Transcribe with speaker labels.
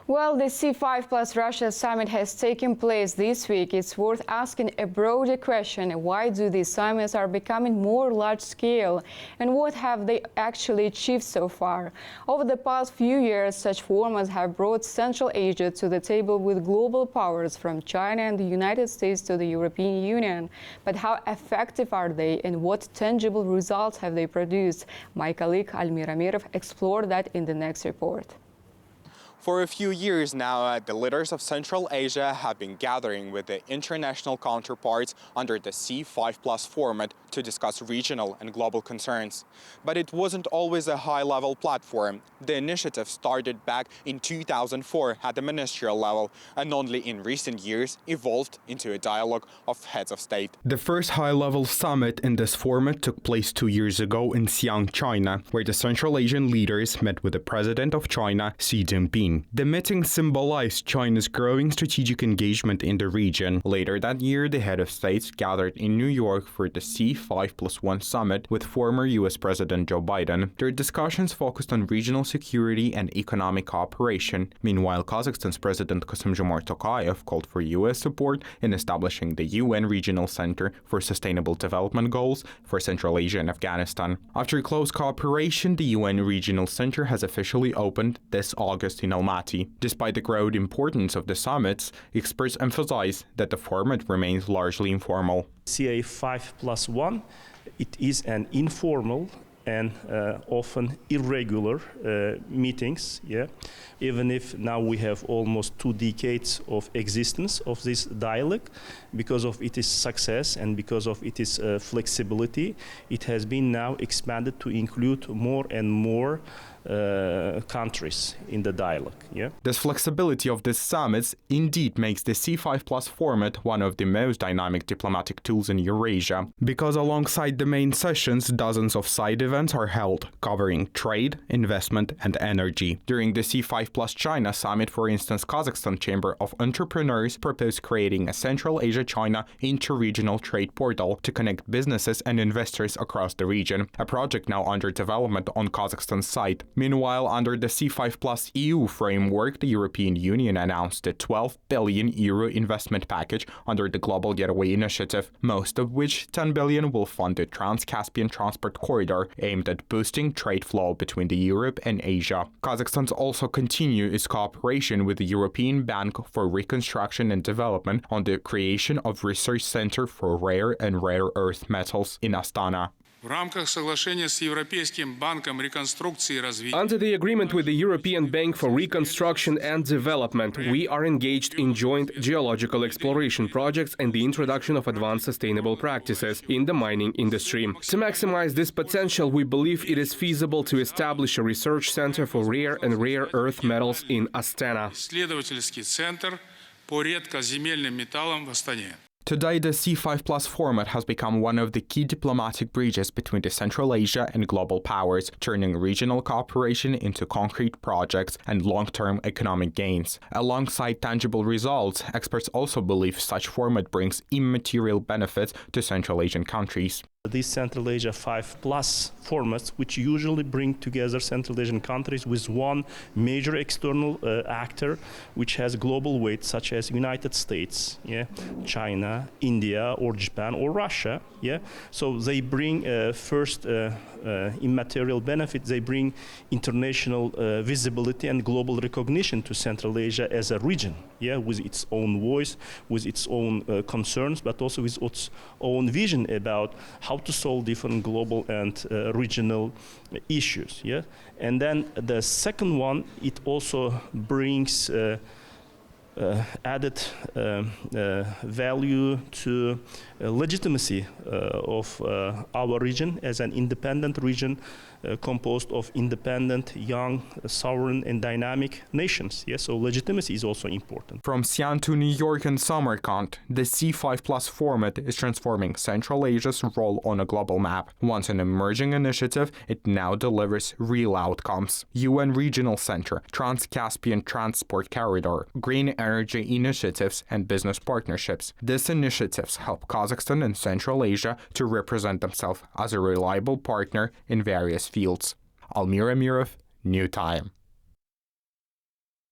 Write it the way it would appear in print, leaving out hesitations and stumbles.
Speaker 1: Well, the C5 plus Russia summit has taken place this week. It's worth asking a broader question. Why do these summits are becoming more large-scale? And what have they actually achieved so far? Over the past few years, such formats have brought Central Asia to the table with global powers from China and the United States to the European Union. But how effective are they and what tangible results have they produced? My colleague Almira Mirov explored that in the next report.
Speaker 2: For a few years now, the leaders of Central Asia have been gathering with the international counterparts under the C5+ format to discuss regional and global concerns. But it wasn't always a high-level platform. The initiative started back in 2004 at the ministerial level and only in recent years evolved into a dialogue of heads of state.
Speaker 3: The first high-level summit in this format took place 2 years ago in Xi'an, China, where the Central Asian leaders met with the president of China, Xi Jinping. The meeting symbolized China's growing strategic engagement in the region. Later that year, the head of states gathered in New York for the C5+1 summit with former U.S. President Joe Biden. Their discussions focused on regional security and economic cooperation. Meanwhile, Kazakhstan's President Kassym-Jomart Tokayev called for U.S. support in establishing the UN Regional Center for Sustainable Development Goals for Central Asia and Afghanistan. After close cooperation, the UN Regional Center has officially opened this August in Almaty. Despite the growing importance of the summits, experts emphasize that the format remains largely informal.
Speaker 4: CA5+1, it is an informal and often irregular meetings, even if now we have almost 2 decades of existence of this dialogue. Because of its success and because of its flexibility, it has been now expanded to include more and more countries in the dialogue.
Speaker 3: This flexibility of these summits indeed makes the C5+ format one of the most dynamic diplomatic tools in Eurasia, because alongside the main sessions, dozens of side events are held, covering trade, investment and energy. During the C5+ China summit, for instance, Kazakhstan Chamber of Entrepreneurs proposed creating a Central Asia-China inter-regional trade portal to connect businesses and investors across the region, a project now under development on Kazakhstan's side. Meanwhile, under the C5+ EU framework, the European Union announced a €12 billion investment package under the Global Gateway Initiative, most of which €10 billion will fund the Trans-Caspian Transport Corridor, aimed at boosting trade flow between Europe and Asia. Kazakhstan also continues its cooperation with the European Bank for Reconstruction and Development on the creation of Research Center for Rare and Rare Earth Metals in Astana.
Speaker 5: Under the agreement with the European Bank for Reconstruction and Development, we are engaged in joint geological exploration projects and the introduction of advanced sustainable practices in the mining industry. To maximize this potential, we believe it is feasible to establish a research center for rare and rare earth metals in Astana.
Speaker 3: Today, the C5+ format has become one of the key diplomatic bridges between the Central Asia and global powers, turning regional cooperation into concrete projects and long-term economic gains. Alongside tangible results, experts also believe such format brings immaterial benefits to Central Asian countries.
Speaker 4: These Central Asia 5+ formats, which usually bring together Central Asian countries with one major external actor, which has global weight, such as United States, China, India, or Japan, or Russia. So they bring first immaterial benefit. They bring international visibility and global recognition to Central Asia as a region, with its own voice, with its own concerns, but also with its own vision about how to solve different global and regional issues. And then the second one, it also brings added value to legitimacy of our region as an independent region composed of independent, young, sovereign and dynamic nations. So legitimacy is also important.
Speaker 3: From Xi'an to New York and Samarkand, the C5+ format is transforming Central Asia's role on a global map. Once an emerging initiative, it now delivers real outcomes. UN Regional Center, Trans-Caspian Transport Corridor, green energy initiatives and business partnerships. These initiatives help Kazakhstan and Central Asia to represent themselves as a reliable partner in various fields. Almira Mirov, New Time.